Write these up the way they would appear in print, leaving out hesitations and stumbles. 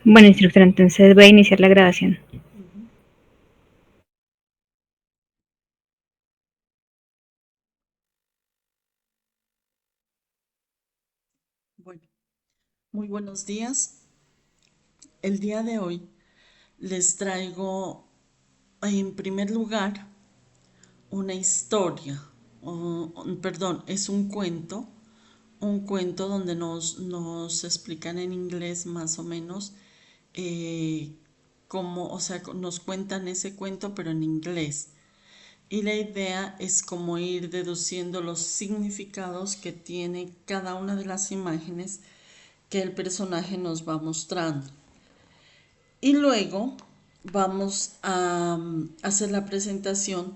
Bueno, instructora, entonces voy a iniciar la grabación. Bueno, muy buenos días. El día de hoy les traigo en primer lugar una historia, perdón, es un cuento donde nos explican en inglés más o menos cómo, o sea, nos cuentan ese cuento pero en inglés. Y la idea es como ir deduciendo los significados que tiene cada una de las imágenes que el personaje nos va mostrando. Y luego vamos a hacer la presentación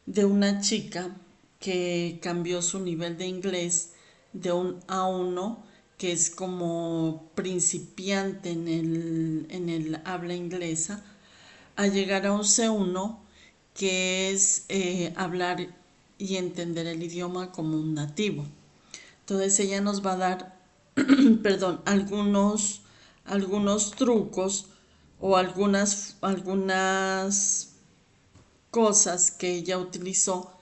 de una chica que cambió su nivel de inglés de un A1, que es como principiante en el habla inglesa, a llegar a un C1, que es hablar y entender el idioma como un nativo. Entonces ella nos va a dar, perdón, algunos trucos o algunas cosas que ella utilizó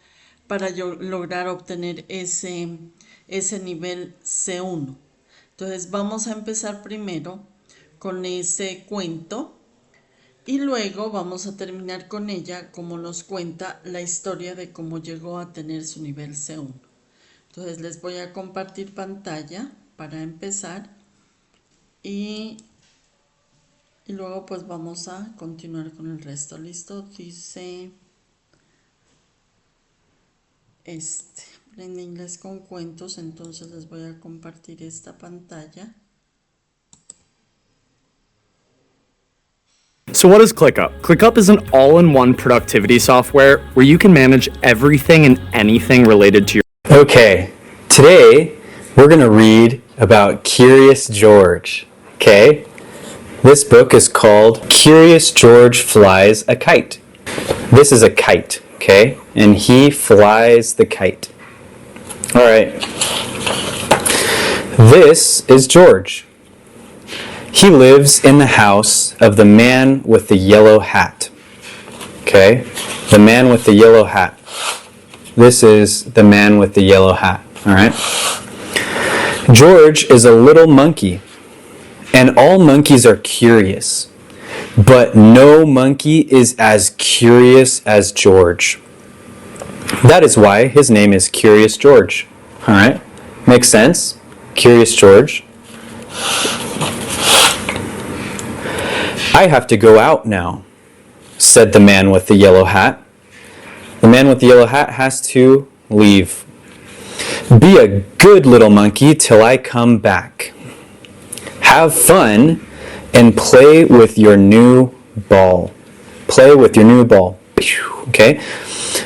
para lograr obtener ese nivel C1. Entonces vamos a empezar primero con ese cuento y luego vamos a terminar con ella como nos cuenta la historia de cómo llegó a tener su nivel C1. Entonces les voy a compartir pantalla para empezar y, y luego pues vamos a continuar con el resto. ¿Listo? Dice aprende inglés con cuentos, entonces les voy a compartir esta pantalla. So what is ClickUp? ClickUp is an all-in-one productivity software where you can manage everything and anything related to your... Okay, today we're going to read about Curious George, okay? This book is called Curious George Flies a Kite. This is a kite, okay? And he flies the kite. All right. This is George. He lives in the house of the man with the yellow hat. Okay? The man with the yellow hat. This is the man with the yellow hat. All right? George is a little monkey, and all monkeys are curious. But no monkey is as curious as George. That is why his name is Curious George. All right? Makes sense? Curious George. I have to go out now, said the man with the yellow hat. The man with the yellow hat has to leave. Be a good little monkey till I come back. Have fun and play with your new ball. Play with your new ball. Okay?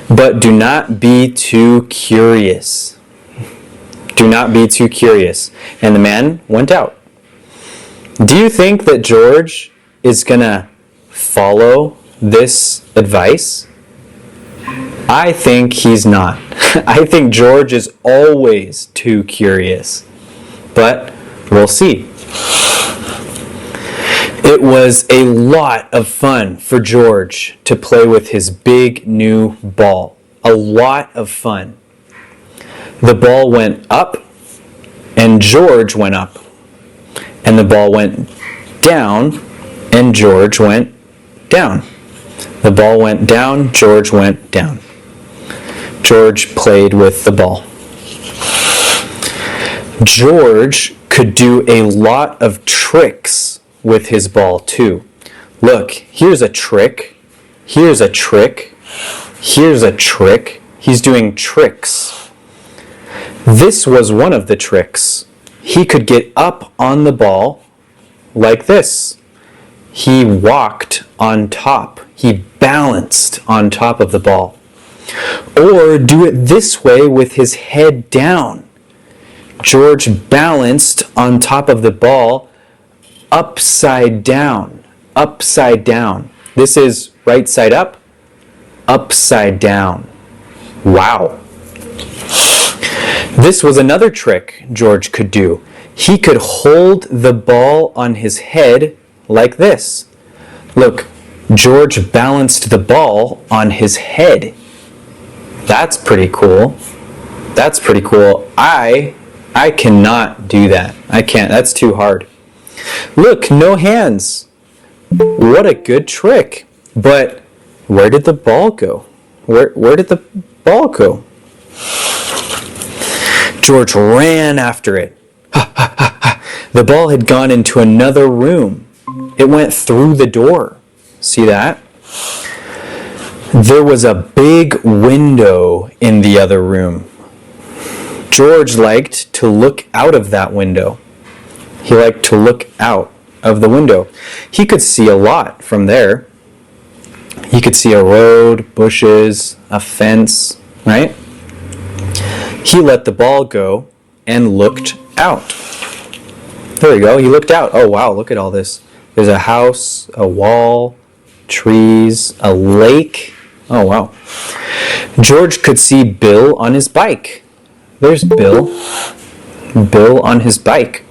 But do not be too curious. Do not be too curious. And the man went out. Do you think that George is going to follow this advice? I think he's not. I think George is always too curious. But we'll see. It was a lot of fun for George to play with his big new ball. A lot of fun. The ball went up, and George went up. And the ball went down, and George went down. The ball went down, George went down. George played with the ball. George could do a lot of tricks with his ball too. Look, here's a trick. Here's a trick. Here's a trick. He's doing tricks. This was one of the tricks. He could get up on the ball like this. He walked on top. He balanced on top of the ball. Or do it this way with his head down. George balanced on top of the ball upside down. Upside down. This is right side up, upside down. Wow. This was another trick George could do. He could hold the ball on his head like this. Look, George balanced the ball on his head. That's pretty cool. That's pretty cool. I cannot do that. I can't. That's too hard. Look, no hands. What a good trick. But where did the ball go? Where did the ball go? George ran after it. The ball had gone into another room. It went through the door. See that? There was a big window in the other room. George liked to look out of that window. He liked to look out of the window. He could see a lot from there. He could see a road, bushes, a fence, right? He let the ball go and looked out. There we go. He looked out. Oh, wow. Look at all this. There's a house, a wall, trees, a lake. Oh, wow. George could see Bill on his bike. There's Bill. Bill on his bike.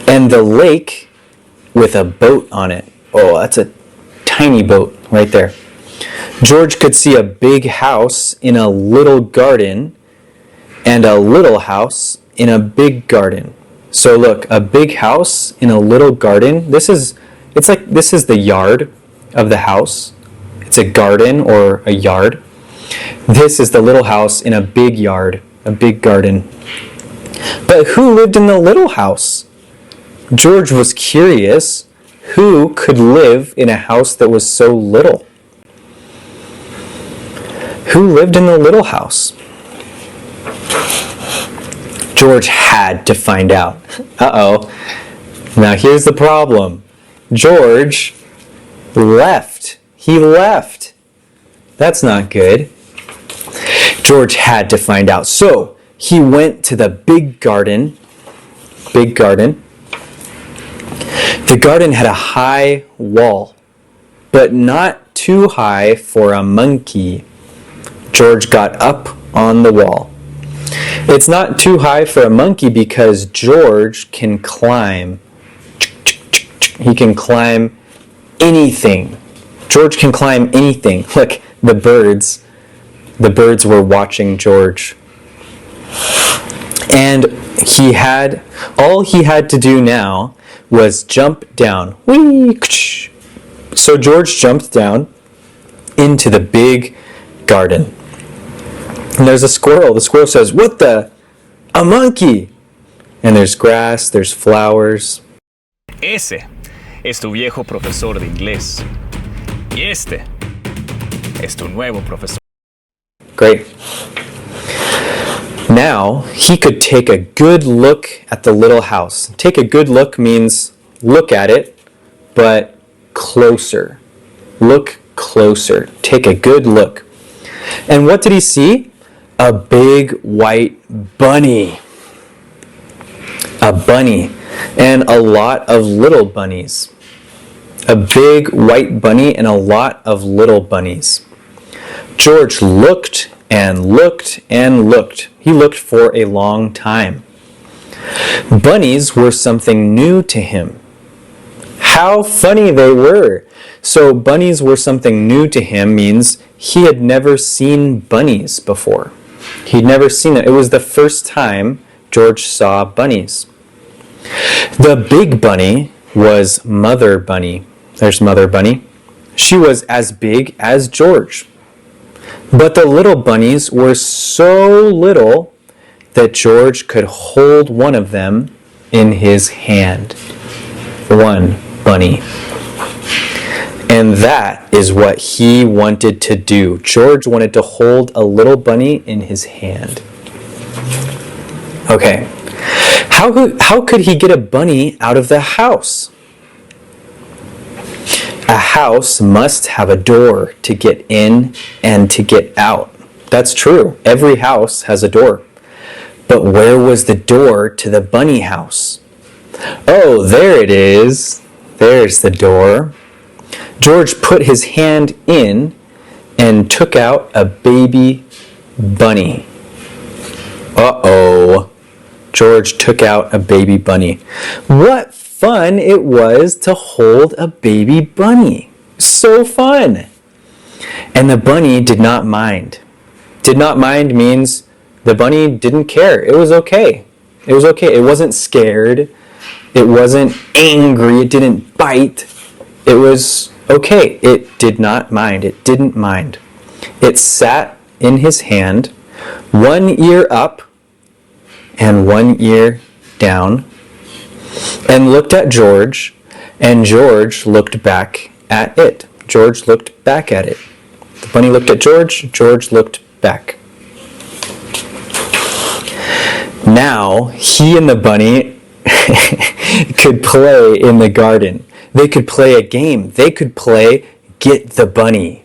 And the lake with a boat on it. Oh, that's a tiny boat right there. George could see a big house in a little garden and a little house in a big garden. So look, a big house in a little garden. This is the yard of the house. It's a garden or a yard. This is the little house in a big yard, a big garden. But who lived in the little house? George was curious. Who could live in a house that was so little? Who lived in the little house? George had to find out. Uh-oh. Now here's the problem. George left. He left. That's not good. George had to find out. So he went to the big garden. Big garden. The garden had a high wall, but not too high for a monkey. George got up on the wall. It's not too high for a monkey because George can climb. He can climb anything. George can climb anything. Look, the birds. The birds were watching George. And all he had to do now was jump down. Whee! So George jumped down into the big garden. And there's a squirrel. The squirrel says, "What the? A monkey!" And there's grass, there's flowers. Ese es tu viejo profesor de inglés. Y este es tu nuevo profesor. Great. Now he could take a good look at the little house. Take a good look means look at it, but closer. Look closer. Take a good look. And what did he see? A big white bunny. A bunny. And a lot of little bunnies. A big white bunny and a lot of little bunnies. George looked and looked and looked. He looked for a long time. Bunnies were something new to him. How funny they were! So bunnies were something new to him means he had never seen bunnies before. He'd never seen them. It was the first time George saw bunnies. The big bunny was Mother Bunny. There's Mother Bunny. She was as big as George. But the little bunnies were so little that George could hold one of them in his hand. One bunny. And that is what he wanted to do. George wanted to hold a little bunny in his hand. Okay. How could he get a bunny out of the house? A house must have a door to get in and to get out. That's true. Every house has a door. But where was the door to the bunny house? Oh, there it is. There's the door. George put his hand in and took out a baby bunny. Uh-oh. George took out a baby bunny. What fun it was to hold a baby bunny. So fun. And the bunny did not mind. Did not mind means the bunny didn't care. It was okay. It was okay. It wasn't scared. It wasn't angry. It didn't bite. It was okay. It did not mind. It didn't mind. It sat in his hand, one ear up and one ear down, and looked at George, and George looked back at it. George looked back at it. The bunny looked at George. George looked back. Now, he and the bunny could play in the garden. They could play a game. They could play Get the Bunny.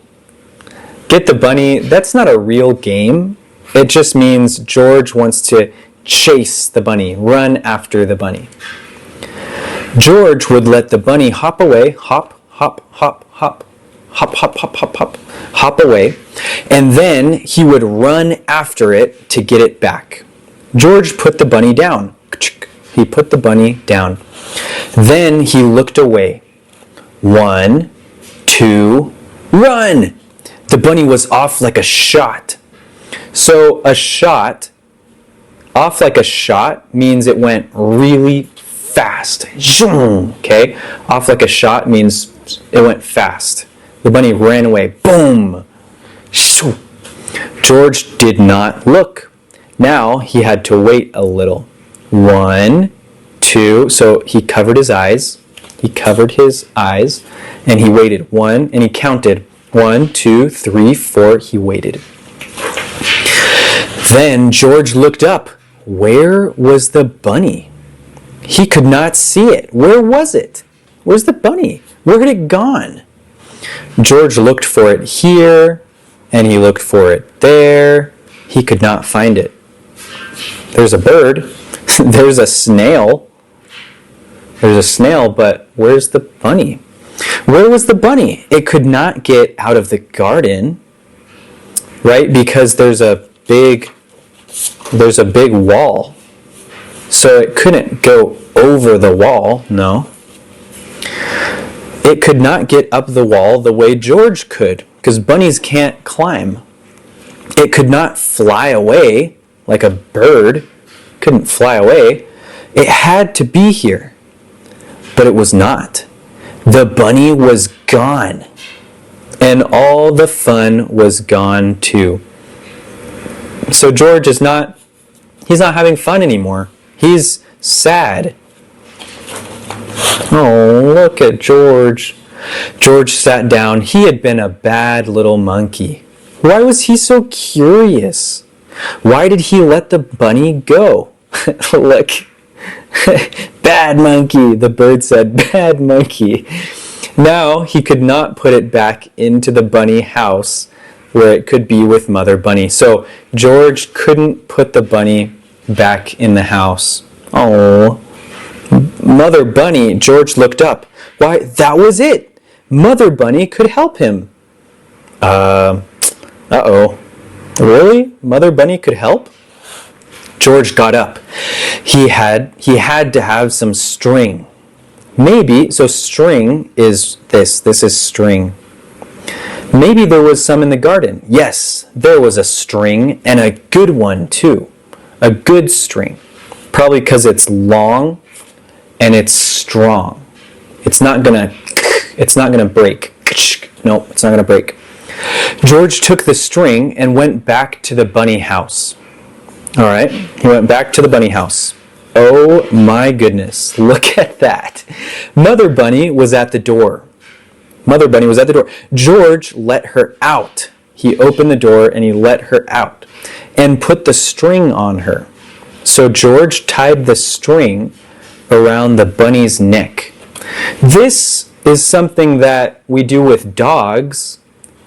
Get the Bunny, that's not a real game. It just means George wants to chase the bunny, run after the bunny. George would let the bunny hop away, hop, hop, hop, hop, hop, hop, hop, hop, hop, hop away, and then he would run after it to get it back. George put the bunny down. He put the bunny down. Then he looked away. 1, 2, run! The bunny was off like a shot. So a shot, off like a shot, means it went really fast. Okay? Off like a shot means it went fast. The bunny ran away. Boom! George did not look. Now he had to wait a little. 1, 2, so he covered his eyes. He covered his eyes and he waited. 1, and he counted. 1, 2, 3, 4, he waited. Then George looked up. Where was the bunny? He could not see it. Where was it? Where's the bunny? Where had it gone? George looked for it here, and he looked for it there. He could not find it. There's a bird. There's a snail. There's a snail, but where's the bunny? Where was the bunny? It could not get out of the garden, right? Because there's a big wall. So it couldn't go over the wall, no. It could not get up the wall the way George could, because bunnies can't climb. It could not fly away like a bird. Couldn't fly away. It had to be here, but it was not. The bunny was gone, and all the fun was gone too. So George he's not having fun anymore. He's sad. Oh, look at George. George sat down. He had been a bad little monkey. Why was he so curious? Why did he let the bunny go? Look. Bad monkey, the bird said. Bad monkey. Now he could not put it back into the bunny house where it could be with Mother Bunny. So George couldn't put the bunny back in the house. Oh, Mother Bunny. George looked up. Why, that was it. Mother Bunny could help him. Uh-oh. Really? Mother Bunny could help? George got up. He had to have some string. Maybe, so string is this. This is string. Maybe there was some in the garden. Yes, there was a string, and a good one too. A good string. Probably because it's long and it's strong. It's not gonna break. Nope, it's not gonna break. George took the string and went back to the bunny house. All right, he went back to the bunny house. Oh my goodness, look at that. Mother Bunny was at the door. Mother Bunny was at the door. George let her out. He opened the door and he let her out and put the string on her. So George tied the string around the bunny's neck. This is something that we do with dogs.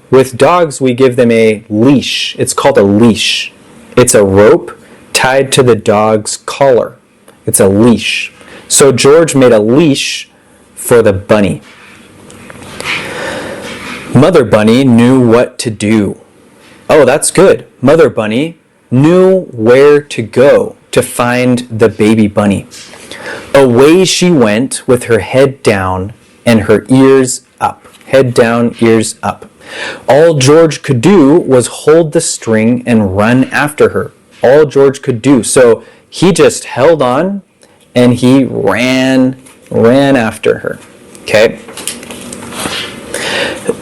With dogs, we give them a leash. It's called a leash. It's a rope tied to the dog's collar. It's a leash. So George made a leash for the bunny. Mother Bunny knew what to do. Oh, that's good. Mother Bunny knew where to go to find the baby bunny. Away she went with her head down and her ears up. Head down, ears up. All George could do was hold the string and run after her. All George could do. So he just held on and he ran after her. Okay?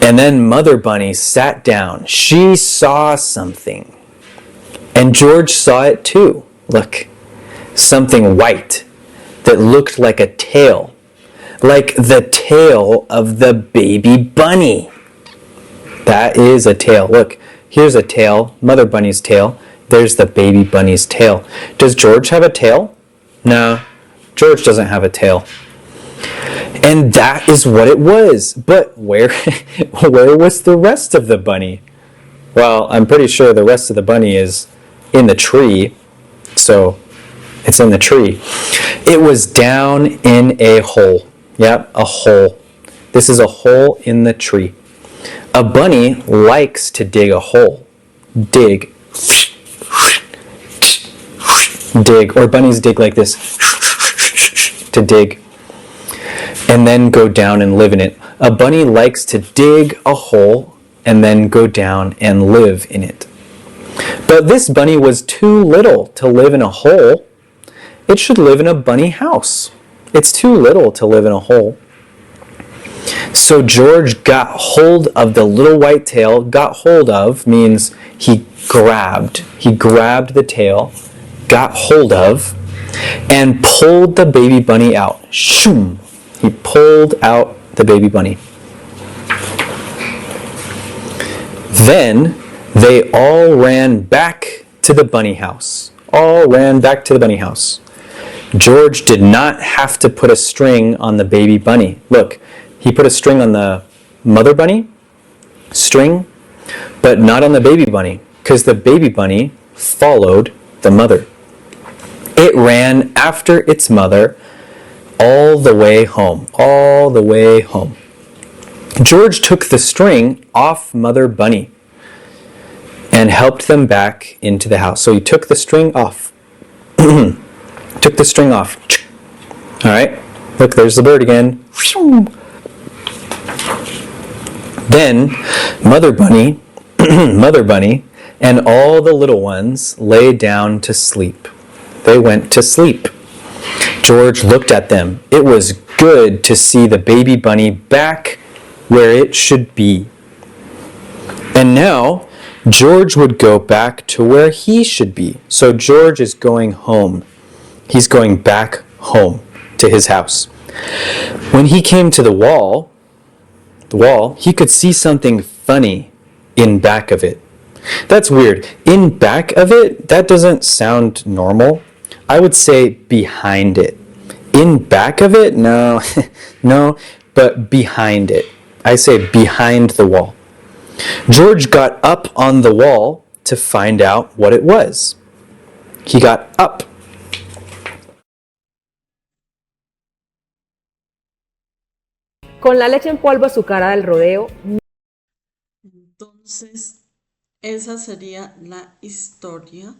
And then Mother Bunny sat down. She saw something. And George saw it too. Look, something white that looked like a tail. Like the tail of the baby bunny. That is a tail. Look, here's a tail, Mother Bunny's tail. There's the baby bunny's tail. Does George have a tail? No, George doesn't have a tail. And that is what it was. But where was the rest of the bunny? Well, I'm pretty sure the rest of the bunny is in the tree. So it's in the tree. It was down in a hole. Yep, a hole. This is a hole in the tree. A bunny likes to dig a hole. Dig. Dig. Or bunnies dig like this. To dig. And then go down and live in it. A bunny likes to dig a hole and then go down and live in it. But this bunny was too little to live in a hole. It should live in a bunny house. It's too little to live in a hole. So George got hold of the little white tail. Got hold of means he grabbed. He grabbed the tail, got hold of, and pulled the baby bunny out. Shoom! He pulled out the baby bunny. Then they all ran back to the bunny house. All ran back to the bunny house. George did not have to put a string on the baby bunny. Look, he put a string on the mother bunny, string, but not on the baby bunny, because the baby bunny followed the mother. It ran after its mother all the way home, all the way home. George took the string off Mother Bunny and helped them back into the house. So he took the string off. Took the string off. All right. Look, there's the bird again. Then Mother Bunny, Mother Bunny, and all the little ones lay down to sleep. They went to sleep. George looked at them. It was good to see the baby bunny back where it should be. And now George would go back to where he should be. So George is going home. He's going back home to his house. When he came to the wall, he could see something funny in back of it. That's weird. In back of it, that doesn't sound normal. I would say behind it. In back of it? No, no, but behind it. I say behind the wall. George got up on the wall to find out what it was. He got up. Con la leche en polvo azucarada del rodeo. Entonces, esa sería la historia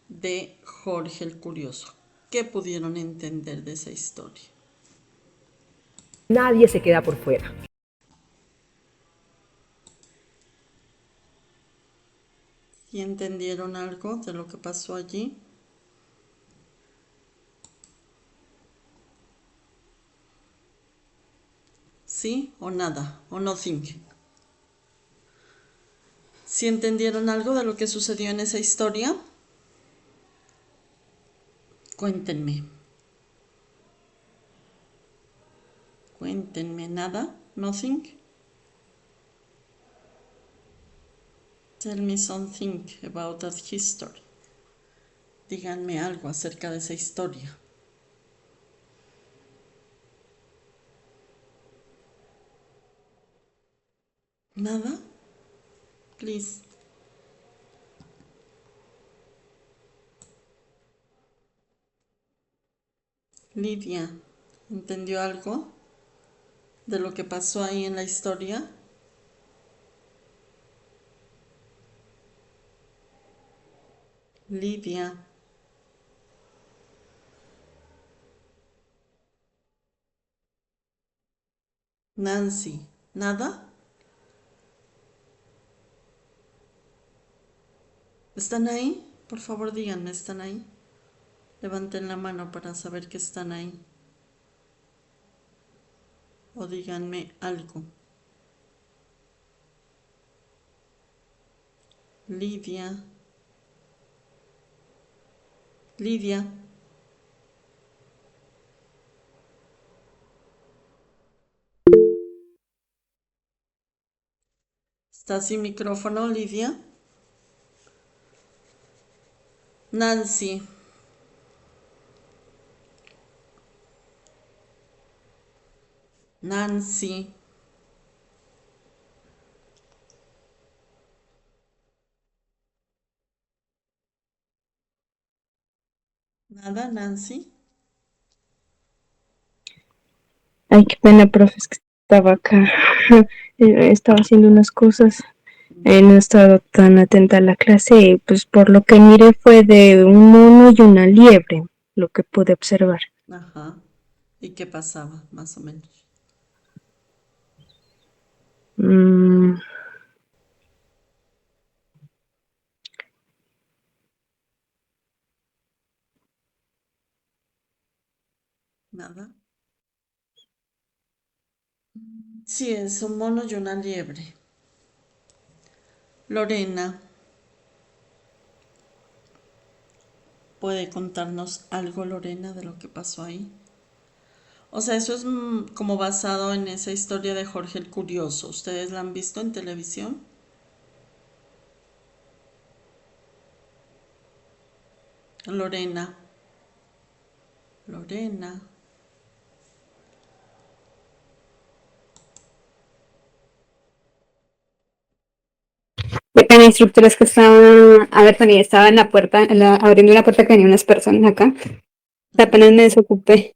de Jorge el Curioso. ¿Qué pudieron entender de esa historia? Nadie se queda por fuera. ¿Y entendieron algo de lo que pasó allí? ¿Sí o nada? ¿O nothing? ¿Sí entendieron algo de lo que sucedió en esa historia? Cuéntenme. Cuéntenme. ¿Nada? ¿Nothing? Tell me something about that history. Díganme algo acerca de esa historia. ¿Nada? Please. Lidia, ¿entendió algo de lo que pasó ahí en la historia? Lidia. Nancy, ¿nada? ¿Están ahí? Por favor, díganme, ¿están ahí? Levanten la mano para saber que están ahí. O díganme algo. Lidia. Lidia. ¿Está sin micrófono, Lidia? Nancy. Nancy. ¿Nada, Nancy? Ay, qué pena, profe, es que estaba acá. Estaba haciendo unas cosas. No he estado tan atenta a la clase y pues por lo que miré fue de un mono y una liebre, lo que pude observar. Ajá. ¿Y qué pasaba, más o menos? Mm, Nada. Sí, es un mono y una liebre. Lorena, ¿puede contarnos algo, Lorena, de lo que pasó ahí? O sea, eso es como basado en esa historia de Jorge el Curioso. ¿Ustedes la han visto en televisión? Lorena, Lorena. De pena, instructores que estaban, a ver, Tony, estaba en la puerta, abriendo una puerta que venía unas personas acá. Apenas me desocupé.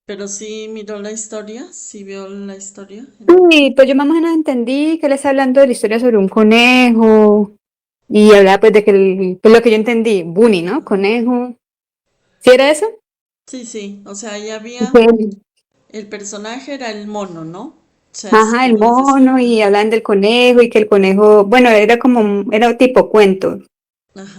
Pero sí miró la historia, sí vio la historia. Y pues yo más o menos entendí que él está hablando de la historia sobre un conejo y hablaba pues de que, pues lo que yo entendí, Bunny, ¿no? Conejo. ¿Sí era eso? Sí, sí, o sea, ahí había, Sí. el personaje era el mono, ¿no? O sea, es Ajá, el como les decía. mono y hablan del conejo y que el conejo, bueno, era como, era tipo cuento,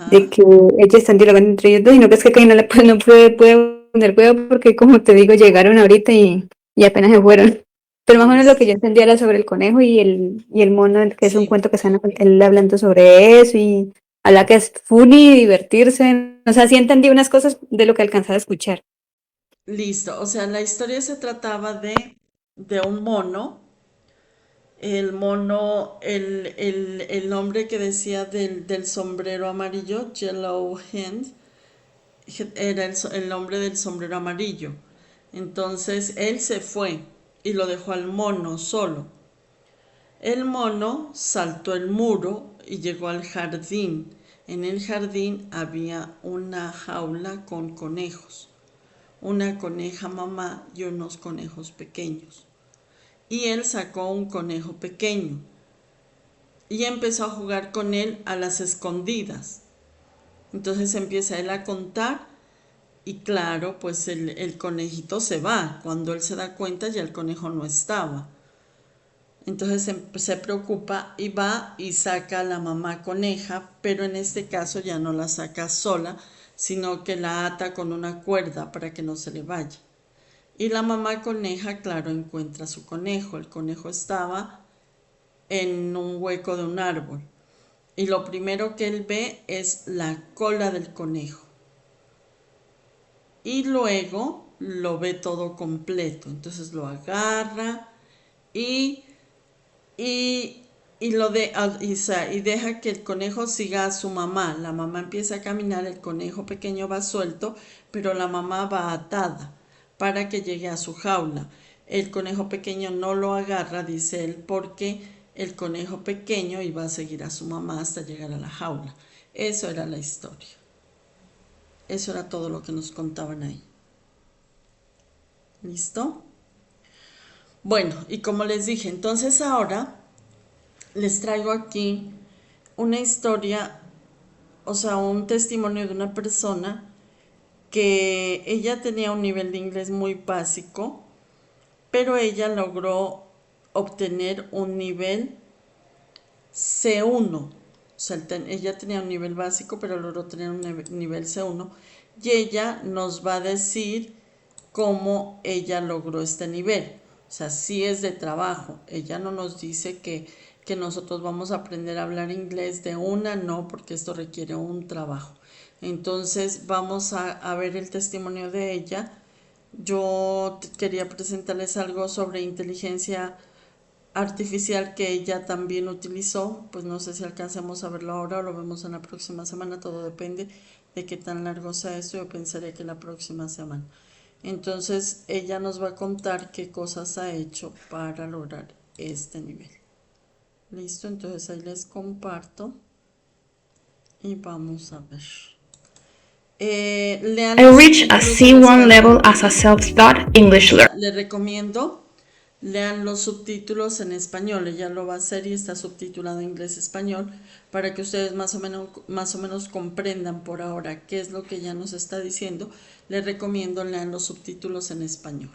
de Ajá, que ellos están dialogando entre ellos dos y no crees que no le no puede poner cuidado porque como te digo, llegaron ahorita y apenas se fueron. Pero más o menos lo que listo. yo entendía era sobre el conejo y el mono, que es un Sí, cuento que están él hablando sobre eso y habla que es funny, divertirse. O sea, sí entendí unas cosas de lo que alcanzaba a escuchar. listo. O sea, la historia se trataba de un mono. El mono, el nombre que decía del sombrero amarillo, Yellow Hand, era el nombre del sombrero amarillo. Entonces él se fue y lo dejó al mono solo. El mono saltó el muro y llegó al jardín. En el jardín había una jaula con conejos, una coneja mamá y unos conejos pequeños. Y él sacó un conejo pequeño y empezó a jugar con él a las escondidas. Entonces empieza él a contar y claro, pues el conejito se va. Cuando él se da cuenta ya el conejo no estaba. Entonces se preocupa y va y saca a la mamá coneja, pero en este caso ya no la saca sola, sino que la ata con una cuerda para que no se le vaya. Y la mamá coneja, claro, encuentra a su conejo. El conejo estaba en un hueco de un árbol. Y lo primero que él ve es la cola del conejo. Y luego lo ve todo completo. Entonces lo agarra y y, y deja que el conejo siga a su mamá. La mamá empieza a caminar, el conejo pequeño va suelto, pero la mamá va atada para que llegue a su jaula. El conejo pequeño no lo agarra, dice él, porque el conejo pequeño iba a seguir a su mamá hasta llegar a la jaula. Eso era la historia. Eso era todo lo que nos contaban ahí. ¿Listo? Bueno, y como les dije, entonces ahora les traigo aquí una historia, o sea, un testimonio de una persona que ella tenía un nivel de inglés muy básico, pero ella logró obtener un nivel C1. O sea, ella tenía un nivel básico, pero logró tener un nivel C1. Y ella nos va a decir cómo ella logró este nivel. O sea, sí es de trabajo. Ella no nos dice que nosotros vamos a aprender a hablar inglés de una, no, porque esto requiere un trabajo. Entonces vamos a ver el testimonio de ella. Yo quería presentarles algo sobre inteligencia artificial que ella también utilizó. Pues no sé si alcancemos a verlo ahora o lo vemos en la próxima semana. Todo depende de qué tan largo sea esto. Yo pensaría que la próxima semana. Entonces ella nos va a contar qué cosas ha hecho para lograr este nivel. Listo, entonces ahí les comparto y vamos a ver. I reached a C1 level as a self-taught English learner. Les recomiendo lean los subtítulos en español. Ella lo va a hacer y está subtitulado inglés-español para que ustedes más o menos comprendan por ahora qué es lo que ella nos está diciendo. Les recomiendo lean los subtítulos en español.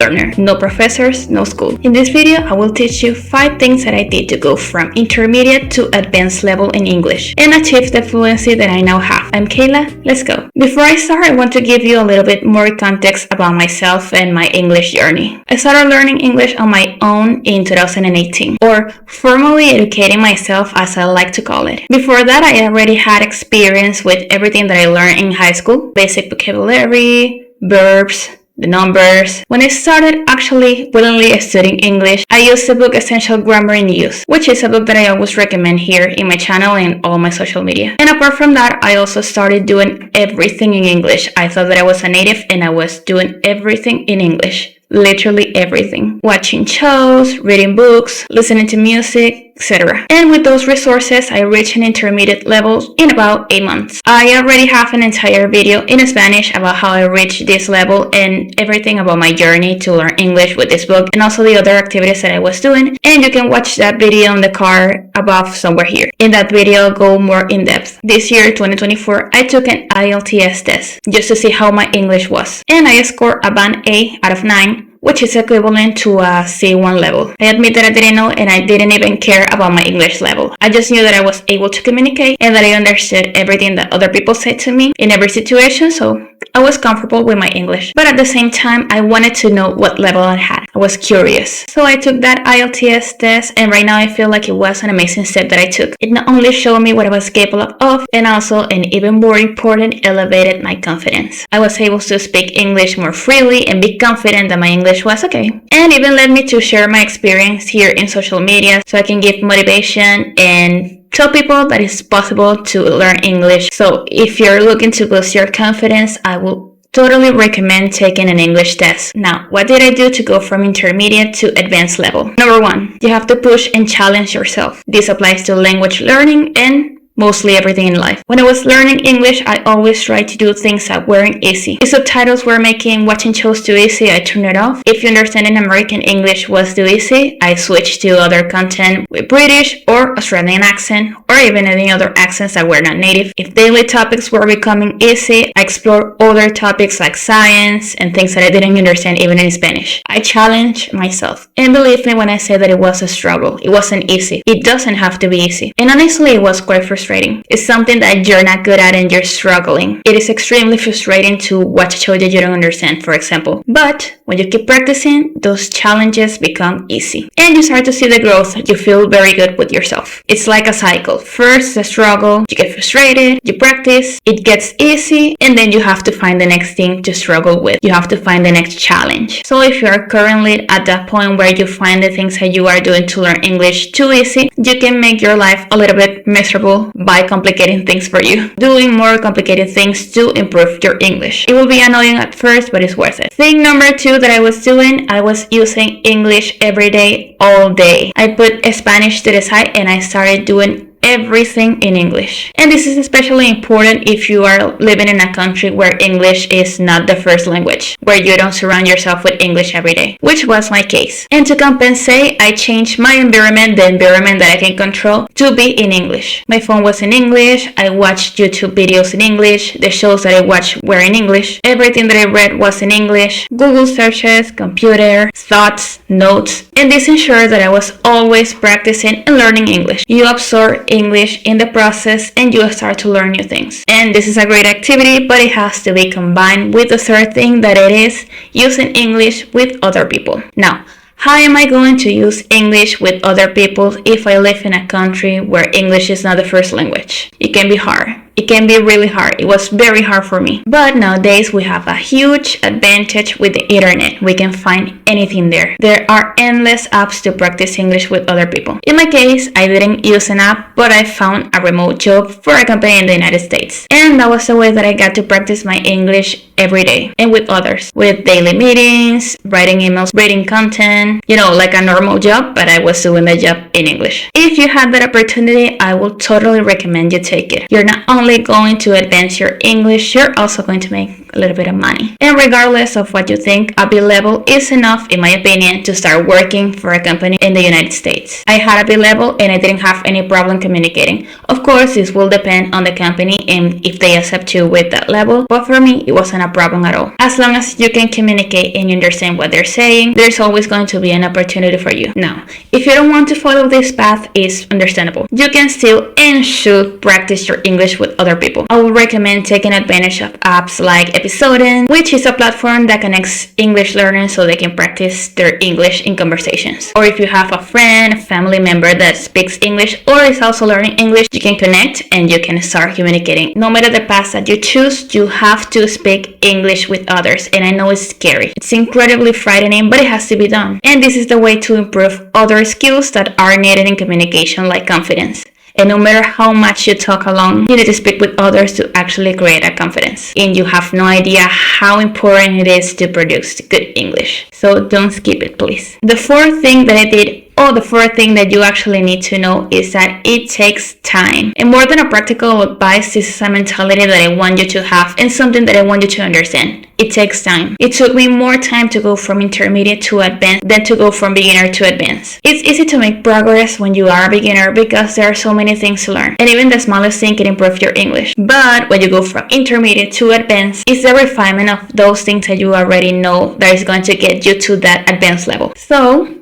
Learner. No professors, no school. In this video, I will teach you 5 things that I did to go from intermediate to advanced level in English and achieve the fluency that I now have. I'm Kayla, let's go. Before I start, I want to give you a little bit more context about myself and my English journey. I started learning English on my own in 2018, or formally educating myself as I like to call it. Before that, I already had experience with everything that I learned in high school, basic vocabulary, verbs, the numbers. When I started actually willingly studying English, I used the book Essential Grammar in Use, which is a book that I always recommend here in my channel and all my social media. And apart from that, I also started doing everything in English. I thought that I was a native and I was doing everything in English. Literally everything. Watching shows, reading books, listening to music, etc. And with those resources, I reached an intermediate level in about 8 months. I already have an entire video in Spanish about how I reached this level and everything about my journey to learn English with this book and also the other activities that I was doing. And you can watch that video on the card above somewhere here. In that video, I'll go more in depth. This year, 2024, I took an IELTS test just to see how my English was. And I scored a band A out of 9, which is equivalent to a C1 level. I admit that I didn't know and I didn't even care about my English level. I just knew that I was able to communicate and that I understood everything that other people said to me in every situation, so I was comfortable with my English. But at the same time, I wanted to know what level I had. I was curious. So I took that IELTS test and right now I feel like it was an amazing step that I took. It not only showed me what I was capable of and also, and even more important, elevated my confidence. I was able to speak English more freely and be confident that my English was okay. And even led me to share my experience here in social media so I can give motivation and tell people that it's possible to learn English. So if you're looking to boost your confidence, I will totally recommend taking an English test. Now, what did I do to go from intermediate to advanced level? Number 1, you have to push and challenge yourself. This applies to language learning and mostly everything in life. When I was learning English, I always tried to do things that weren't easy. If subtitles were making watching shows too easy, I turned it off. If understanding American English was too easy, I switched to other content with British or Australian accent, or even any other accents that were not native. If daily topics were becoming easy, I explored other topics like science and things that I didn't understand even in Spanish. I challenged myself. And believe me when I say that it was a struggle. It wasn't easy. It doesn't have to be easy. And honestly, it was quite frustrating. It's something that you're not good at and you're struggling. It is extremely frustrating to watch a show that you don't understand, for example. But when you keep practicing, those challenges become easy. And you start to see the growth. You feel very good with yourself. It's like a cycle. First, the struggle, you get frustrated, you practice, it gets easy, and then you have to find the next thing to struggle with. You have to find the next challenge. So if you are currently at that point where you find the things that you are doing to learn English too easy, you can make your life a little bit miserable by complicating things for you. Doing more complicated things to improve your English. It will be annoying at first, but it's worth it. Thing number 2 that I was doing, I was using English every day, all day. I put Spanish to the side and I started doing everything in English. And this is especially important if you are living in a country where English is not the first language, where you don't surround yourself with English every day, which was my case. And to compensate, I changed my environment, the environment that I can control, to be in English. My phone was in English, I watched YouTube videos in English, the shows that I watched were in English, everything that I read was in English, Google searches, computer, thoughts, notes, and this ensured that I was always practicing and learning English. You absorb English in the process and you start to learn new things. And this is a great activity, but it has to be combined with the third thing, that it is using English with other people. Now, how am I going to use English with other people if I live in a country where English is not the first language? It can be hard. It can be really hard. It was very hard for me. But nowadays we have a huge advantage with the internet. We can find anything there. There are endless apps to practice English with other people. In my case, I didn't use an app, but I found a remote job for a company in the United States. And that was the way that I got to practice my English every day and with others, with daily meetings, writing emails, reading content, like a normal job, but I was doing the job in English. If you had that opportunity, I will totally recommend you take it. You're not only going to advance your English, you're also going to make a little bit of money. And regardless of what you think, a B level is enough, in my opinion, to start working for a company in the United States. I had a B level and I didn't have any problem communicating. Of course, this will depend on the company and if they accept you with that level, but for me, it wasn't a problem at all. As long as you can communicate and you understand what they're saying, there's always going to be an opportunity for you. Now, if you don't want to follow this path, it's understandable. You can still and should practice your English with other people. I would recommend taking advantage of apps like Episoden, which is a platform that connects English learners so they can practice their English in conversations. Or if you have a friend, a family member that speaks English or is also learning English, you can connect and you can start communicating. No matter the path that you choose, you have to speak English with others. And I know it's scary. It's incredibly frightening, but it has to be done. And this is the way to improve other skills that are needed in communication, like confidence. And no matter how much you talk alone, you need to speak with others to actually create a confidence. And you have no idea how important it is to produce good English. So don't skip it, please. The fourth thing that I did, the fourth thing that you actually need to know is that it takes time. And more than a practical advice, this is a mentality that I want you to have and something that I want you to understand. It takes time. It took me more time to go from intermediate to advanced than to go from beginner to advanced. It's easy to make progress when you are a beginner because there are so many things to learn. And even the smallest thing can improve your English. But when you go from intermediate to advanced, it's the refinement of those things that you already know that is going to get you to that advanced level. So,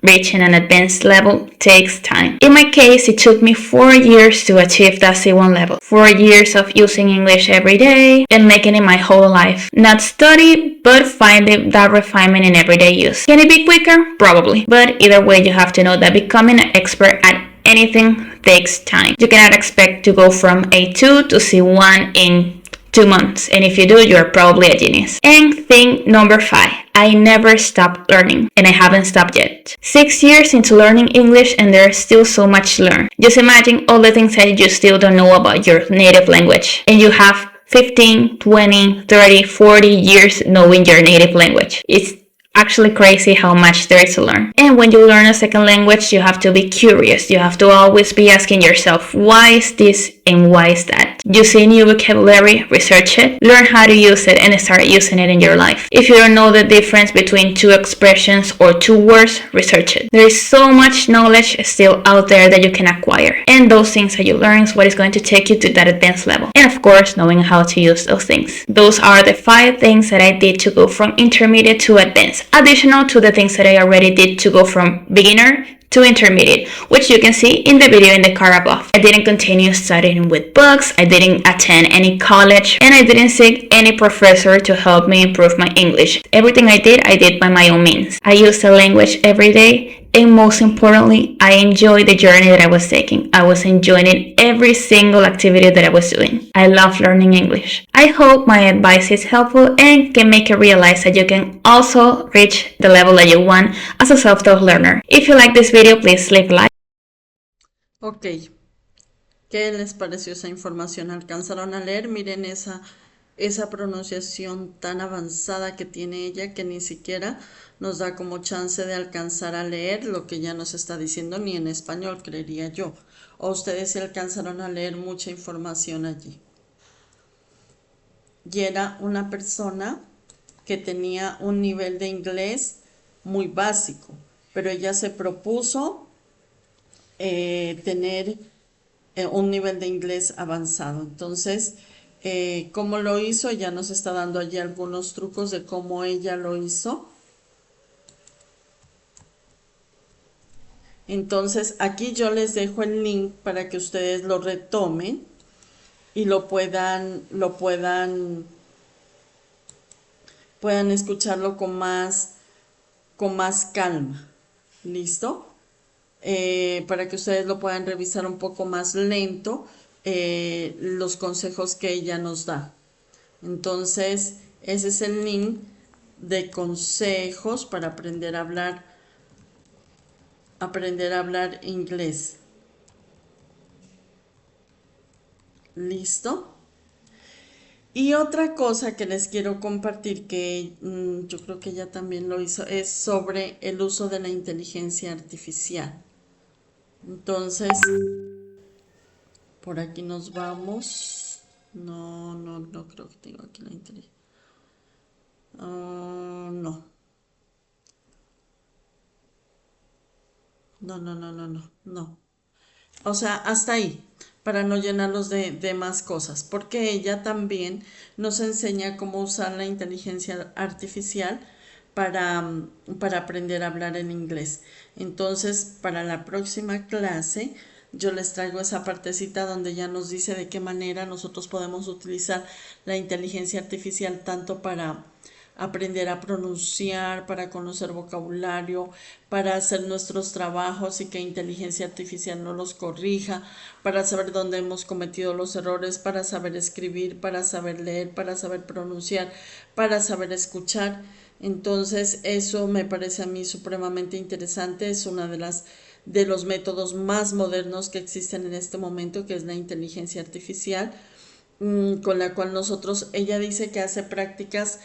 reaching an advanced level takes time. In my case, it took me 4 years to achieve that C1 level. 4 years of using English every day and making it my whole life. Not study, but finding that refinement in everyday use. Can it be quicker? Probably. But either way, you have to know that becoming an expert at anything takes time. You cannot expect to go from A2 to C1 in 2 months, and if you do, you're probably a genius. And thing number 5, I never stopped learning, and I haven't stopped yet. 6 years into learning English and there's still so much to learn. Just imagine all the things that you still don't know about your native language, and you have 15, 20, 30, 40 years knowing your native language. It's actually crazy how much there is to learn. And when you learn a second language, you have to be curious. You have to always be asking yourself, why is this and why is that? You see new vocabulary, research it, learn how to use it, and start using it in your life. If you don't know the difference between two expressions or two words, research it. There is so much knowledge still out there that you can acquire. And those things that you learn is what is going to take you to that advanced level. And of course, knowing how to use those things. Those are the 5 things that I did to go from intermediate to advanced. Additional to the things that I already did to go from beginner to intermediate, which you can see in the video in the card above. I didn't continue studying with books, I didn't attend any college, and I didn't seek any professor to help me improve my English. Everything I did by my own means. I used the language every day, and most importantly, I enjoyed the journey that I was taking. I was enjoying every single activity that I was doing. I love learning English. I hope my advice is helpful and can make you realize that you can also reach the level that you want as a self-taught learner. If you like this video, please leave a like. Ok, ¿qué les pareció esa información? ¿Alcanzaron a leer? Miren esa pronunciación tan avanzada que tiene ella que ni siquiera nos da como chance de alcanzar a leer lo que ella nos está diciendo, ni en español, creería yo. o ustedes se alcanzaron a leer mucha información allí. Y era una persona que tenía un nivel de inglés muy básico, pero ella se propuso tener un nivel de inglés avanzado. Entonces, ¿cómo lo hizo? Ella nos está dando allí algunos trucos de cómo ella lo hizo. Entonces, aquí yo les dejo el link para que ustedes lo retomen y puedan escucharlo con más calma. ¿Listo? Para que ustedes lo puedan revisar un poco más lento, los consejos que ella nos da. Entonces, ese es el link de consejos para aprender a hablar inglés. ¿Listo? Y otra cosa que les quiero compartir, que yo creo que ella también lo hizo, es sobre el uso de la inteligencia artificial. Entonces, por aquí nos vamos. No creo que tengo aquí la inteligencia. No. O sea, hasta ahí, para no llenarlos de más cosas, porque ella también nos enseña cómo usar la inteligencia artificial para aprender a hablar en inglés. Entonces, para la próxima clase, yo les traigo esa partecita donde ya nos dice de qué manera nosotros podemos utilizar la inteligencia artificial tanto para aprender a pronunciar, para conocer vocabulario, para hacer nuestros trabajos y que inteligencia artificial no los corrija, para saber dónde hemos cometido los errores, para saber escribir, para saber leer, para saber pronunciar, para saber escuchar. Entonces, eso me parece a mí supremamente interesante. Es una de los métodos más modernos que existen en este momento, que es la inteligencia artificial, con la cual ella dice que hace prácticas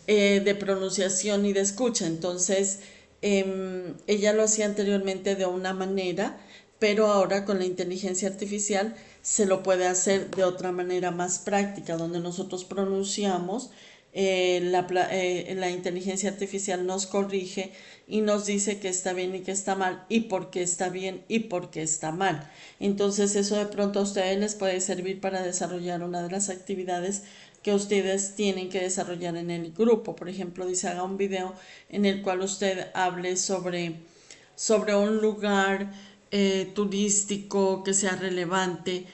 de pronunciación y de escucha. Entonces, ella lo hacía anteriormente de una manera, pero ahora con la inteligencia artificial se lo puede hacer de otra manera más práctica, donde nosotros pronunciamos, la inteligencia artificial nos corrige y nos dice que está bien y que está mal, y por qué está bien y por qué está mal. Entonces, eso de pronto a ustedes les puede servir para desarrollar una de las actividades que ustedes tienen que desarrollar en el grupo. Por ejemplo, dice, haga un video en el cual usted hable sobre un lugar turístico que sea relevante.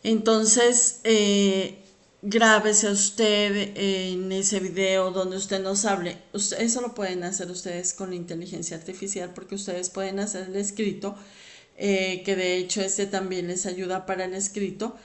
Entonces, grábese usted en ese video donde usted nos hable. Eso lo pueden hacer ustedes con la inteligencia artificial, porque ustedes pueden hacer el escrito, que de hecho también les ayuda para el escrito,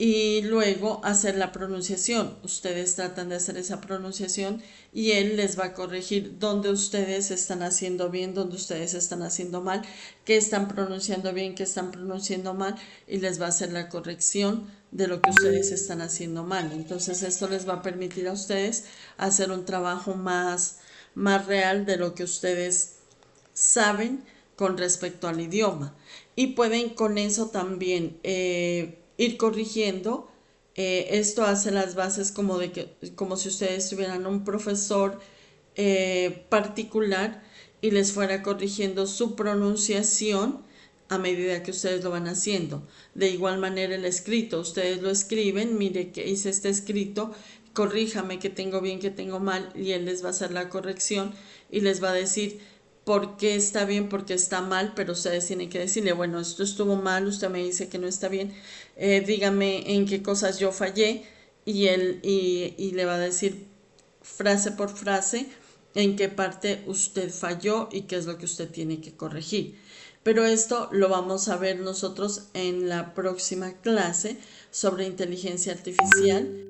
y luego hacer la pronunciación. Ustedes tratan de hacer esa pronunciación y él les va a corregir dónde ustedes están haciendo bien, dónde ustedes están haciendo mal, qué están pronunciando bien, qué están pronunciando mal, y les va a hacer la corrección de lo que ustedes están haciendo mal. Entonces, esto les va a permitir a ustedes hacer un trabajo más real de lo que ustedes saben con respecto al idioma. Y pueden con eso también ir corrigiendo. Esto hace las bases como si ustedes tuvieran un profesor particular y les fuera corrigiendo su pronunciación a medida que ustedes lo van haciendo. De igual manera el escrito, ustedes lo escriben, mire que hice este escrito, corríjame que tengo bien, que tengo mal, y él les va a hacer la corrección y les va a decir por qué está bien, por qué está mal, pero ustedes tienen que decirle, bueno, esto estuvo mal, usted me dice que no está bien, dígame en qué cosas yo fallé, y él y le va a decir frase por frase en qué parte usted falló y qué es lo que usted tiene que corregir. Pero esto lo vamos a ver nosotros en la próxima clase sobre inteligencia artificial,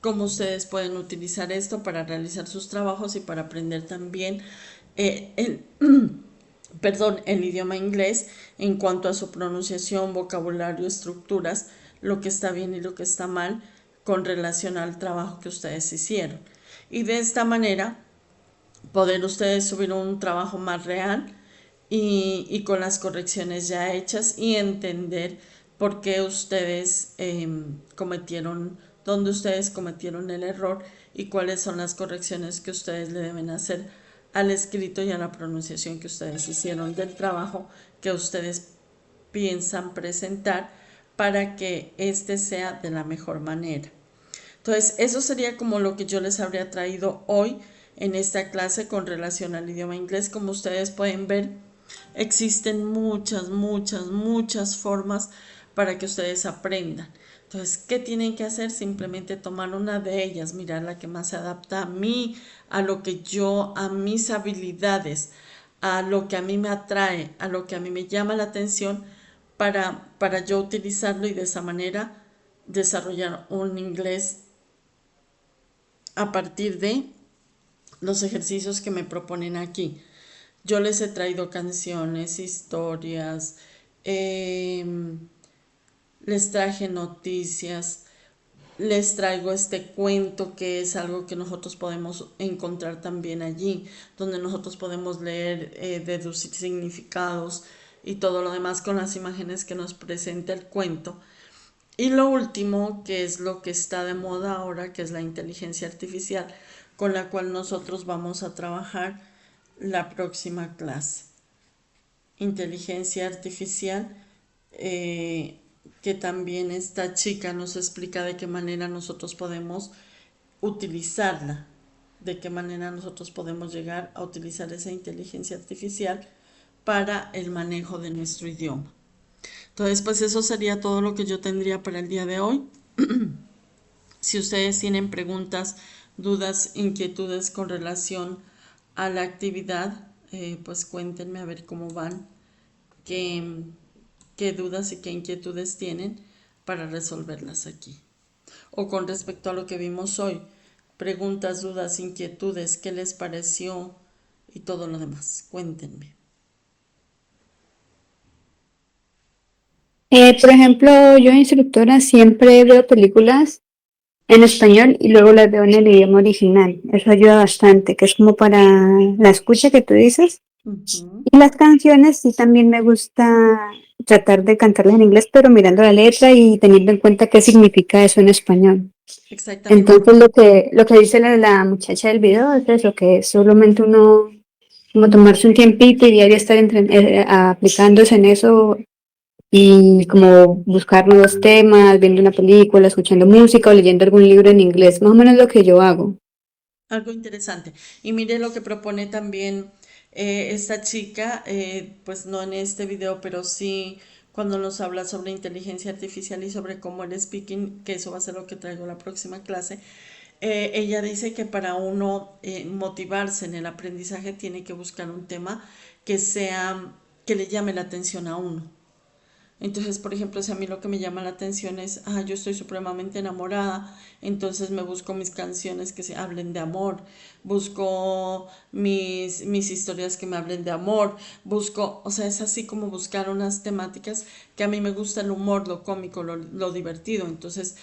cómo ustedes pueden utilizar esto para realizar sus trabajos y para aprender también el idioma inglés en cuanto a su pronunciación, vocabulario, estructuras, lo que está bien y lo que está mal con relación al trabajo que ustedes hicieron. Y de esta manera poder ustedes subir un trabajo más real y con las correcciones ya hechas y entender por qué ustedes dónde ustedes cometieron el error y cuáles son las correcciones que ustedes le deben hacer al escrito y a la pronunciación que ustedes hicieron del trabajo que ustedes piensan presentar para que este sea de la mejor manera. Entonces, eso sería como lo que yo les habría traído hoy en esta clase con relación al idioma inglés. Como ustedes pueden ver, existen muchas formas para que ustedes aprendan. Entonces, ¿qué tienen que hacer? Simplemente tomar una de ellas, mirar la que más se adapta a mí, a lo que yo, a mis habilidades, a lo que a mí me atrae, a lo que a mí me llama la atención para yo utilizarlo y de esa manera desarrollar un inglés a partir de los ejercicios que me proponen aquí. Yo les he traído canciones, historias, les traje noticias, les traigo este cuento que es algo que nosotros podemos encontrar también allí, donde nosotros podemos leer, deducir significados y todo lo demás con las imágenes que nos presenta el cuento. Y lo último, que es lo que está de moda ahora, que es la inteligencia artificial, con la cual nosotros vamos a trabajar la próxima clase. Inteligencia artificial, que también esta chica nos explica de qué manera nosotros podemos utilizarla, de qué manera nosotros podemos llegar a utilizar esa inteligencia artificial para el manejo de nuestro idioma. Entonces, pues eso sería todo lo que yo tendría para el día de hoy. Si ustedes tienen preguntas, dudas, inquietudes con relación a la actividad, pues cuéntenme a ver cómo van, qué dudas y qué inquietudes tienen para resolverlas aquí. O con respecto a lo que vimos hoy, preguntas, dudas, inquietudes, qué les pareció y todo lo demás. Cuéntenme. Por ejemplo, yo instructora siempre veo películas en español y luego las veo en el idioma original. Eso ayuda bastante, que es como para la escucha que tú dices. Y las canciones sí también me gusta tratar de cantarlas en inglés, pero mirando la letra y teniendo en cuenta qué significa eso en español. Exactamente. Entonces lo que dice la muchacha del video es eso, que es solamente uno como tomarse un tiempito y diario estar aplicándose en eso y como buscar nuevos temas, viendo una película, escuchando música o leyendo algún libro en inglés, más o menos lo que yo hago. Algo interesante. Y mire lo que propone también esta chica, pues no en este video, pero sí cuando nos habla sobre inteligencia artificial y sobre cómo el speaking, que eso va a ser lo que traigo la próxima clase. Ella dice que para uno motivarse en el aprendizaje tiene que buscar un tema que le llame la atención a uno. Entonces, por ejemplo, si a mí lo que me llama la atención es, yo estoy supremamente enamorada, entonces me busco mis canciones que se hablen de amor, busco mis historias que me hablen de amor, o sea, es así como buscar unas temáticas que a mí me gusta el humor, lo cómico, lo divertido, entonces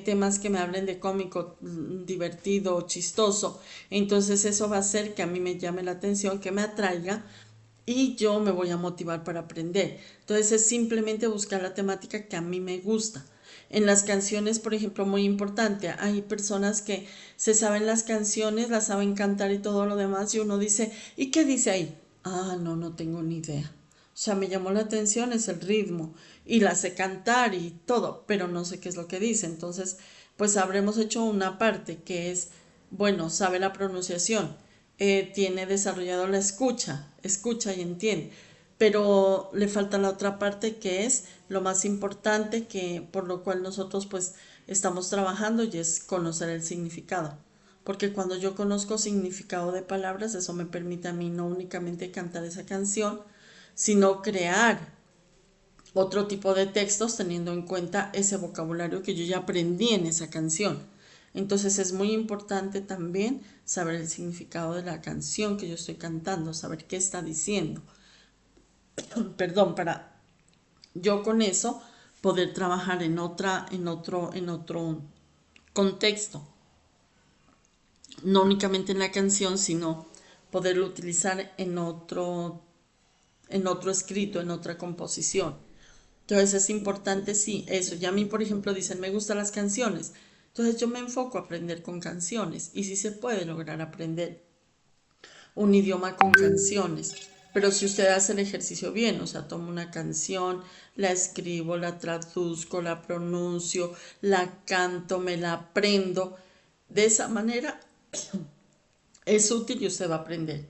temas que me hablen de cómico, divertido, chistoso, entonces eso va a hacer que a mí me llame la atención, que me atraiga, y yo me voy a motivar para aprender. Entonces es simplemente buscar la temática que a mí me gusta. En las canciones, por ejemplo, muy importante, hay personas que se saben las canciones, las saben cantar y todo lo demás, y uno dice, ¿y qué dice ahí? No tengo ni idea. O sea, me llamó la atención, es el ritmo, y la sé cantar y todo, pero no sé qué es lo que dice. Entonces, pues habremos hecho una parte que es, bueno, sabe la pronunciación, tiene desarrollado la escucha y entiende, pero le falta la otra parte que es lo más importante, que por lo cual nosotros pues estamos trabajando, y es conocer el significado, porque cuando yo conozco significado de palabras, eso me permite a mí no únicamente cantar esa canción, sino crear otro tipo de textos teniendo en cuenta ese vocabulario que yo ya aprendí en esa canción. Entonces es muy importante también saber el significado de la canción que yo estoy cantando, saber qué está diciendo. Perdón, para yo con eso poder trabajar en otro contexto. No únicamente en la canción, sino poderlo utilizar en en otro escrito, en otra composición. Entonces es importante, sí, eso. Ya a mí, por ejemplo, dicen, me gustan las canciones. Entonces yo me enfoco a aprender con canciones y sí se puede lograr aprender un idioma con canciones. Pero si usted hace el ejercicio bien, o sea, tomo una canción, la escribo, la traduzco, la pronuncio, la canto, me la aprendo, de esa manera es útil y usted va a aprender.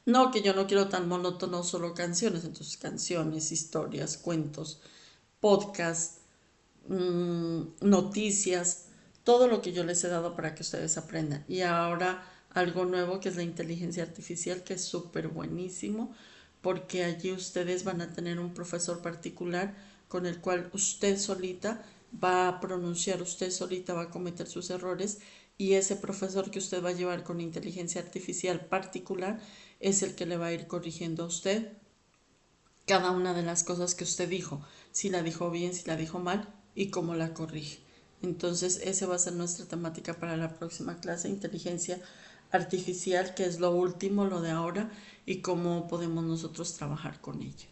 No, que yo no quiero tan monótono solo canciones, entonces canciones, historias, cuentos, podcasts, noticias, todo lo que yo les he dado para que ustedes aprendan. Y ahora algo nuevo que es la inteligencia artificial, que es súper buenísimo, porque allí ustedes van a tener un profesor particular con el cual usted solita va a pronunciar, usted solita va a cometer sus errores y ese profesor que usted va a llevar con inteligencia artificial particular es el que le va a ir corrigiendo a usted cada una de las cosas que usted dijo, si la dijo bien, si la dijo mal y cómo la corrige. Entonces, esa va a ser nuestra temática para la próxima clase, inteligencia artificial, que es lo último, lo de ahora, y cómo podemos nosotros trabajar con ella.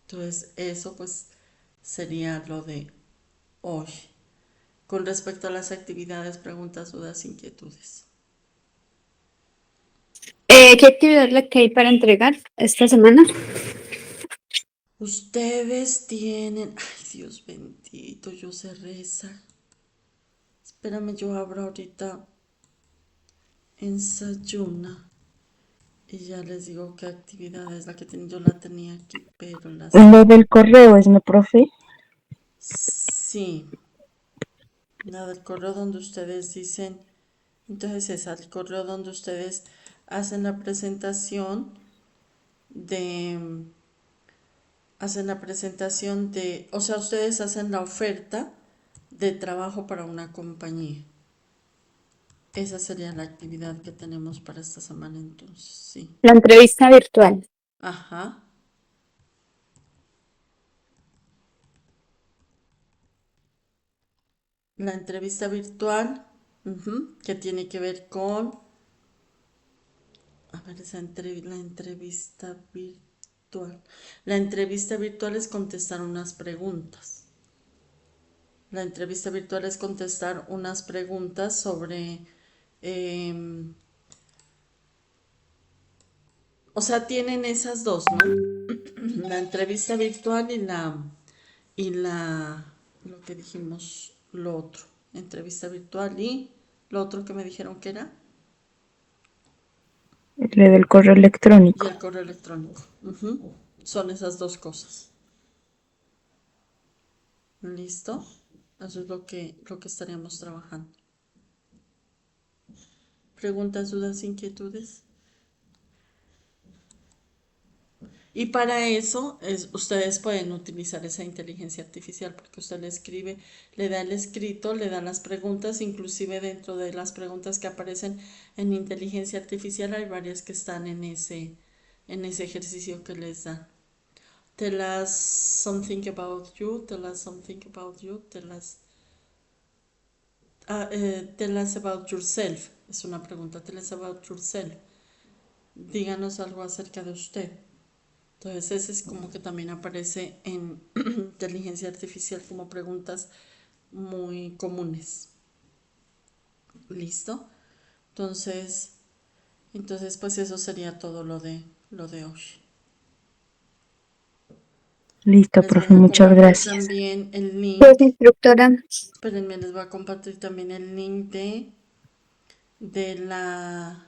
Entonces, eso pues sería lo de hoy. Con respecto a las actividades, preguntas, dudas, inquietudes. ¿Qué actividad es la que hay para entregar esta semana? Ustedes tienen... Ay, Dios bendito, yo cerré esa. Espérame, yo abro ahorita Ensayuna y ya les digo qué actividad es la que yo la tenía aquí, pero las... Lo del correo es, ¿no, profe? Sí, la del correo donde ustedes dicen, entonces es el correo donde ustedes hacen la presentación de, o sea, ustedes hacen la oferta de trabajo para una compañía. Esa sería la actividad que tenemos para esta semana entonces, sí. La entrevista virtual. Ajá. La entrevista virtual, que tiene que ver con, a ver, la entrevista virtual. La entrevista virtual es contestar unas preguntas. La entrevista virtual es contestar unas preguntas sobre, o sea, tienen esas dos, ¿no? La entrevista virtual y lo que dijimos, lo otro. Entrevista virtual y lo otro que me dijeron que era. Lo del correo Y electrónico. el correo electrónico. Son esas dos cosas. ¿Listo? Eso es lo que estaríamos trabajando. ¿Preguntas, dudas, inquietudes? Y para eso ustedes pueden utilizar esa inteligencia artificial porque usted le escribe, le da el escrito, le da las preguntas, inclusive dentro de las preguntas que aparecen en inteligencia artificial hay varias que están en ese ejercicio que les da. Tell us something about you, tell us something about you, tell us about yourself. Es una pregunta, tell us about yourself. Díganos algo acerca de usted. Entonces ese es como que también aparece en inteligencia artificial como preguntas muy comunes. ¿Listo? Entonces pues eso sería todo lo de hoy. Listo, Les profe, voy a muchas compartir gracias. también el link. Pues, instructora. Espérenme, les voy a compartir también el link de la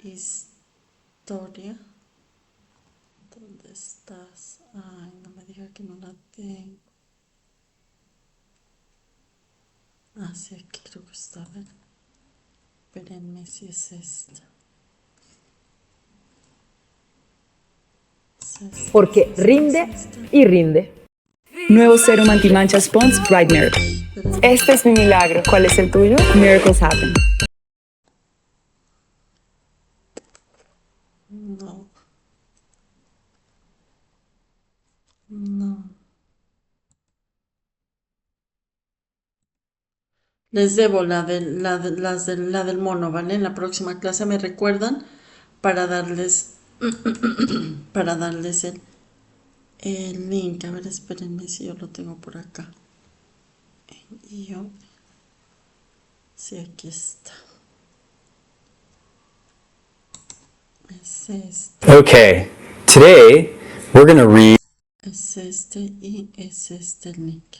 historia. ¿Dónde estás? Ay, no me diga que no la tengo. Ah, sí, aquí creo que está. A ver. Espérenme si es esta. Porque rinde y rinde. Nuevo Serum Antimancha Sponge Bright Miracle. Este es mi milagro. ¿Cuál es el tuyo? Miracles Happen. No. No. Les debo la del mono, ¿vale? En la próxima clase me recuerdan para darles el link. A ver, espérenme si yo lo tengo por acá. Sí, aquí está. Es este. Okay, today we're going to read. Es este y es este el link.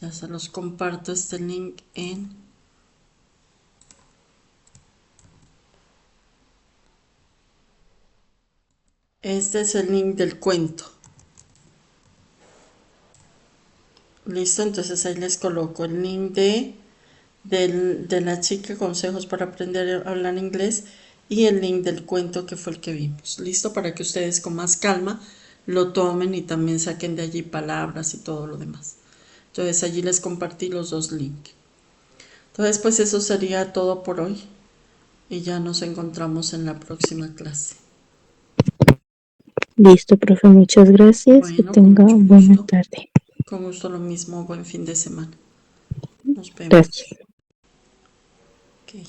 Ya se los comparto este link en... Este es el link del cuento. Listo, entonces ahí les coloco el link de la chica, consejos para aprender a hablar inglés, y el link del cuento que fue el que vimos. Listo, para que ustedes con más calma lo tomen y también saquen de allí palabras y todo lo demás. Entonces allí les compartí los dos links. Entonces pues eso sería todo por hoy y ya nos encontramos en la próxima clase. Listo, profe, muchas gracias. Bueno, que tenga buena tarde. Con gusto, lo mismo, buen fin de semana. Nos vemos. Gracias. Okay.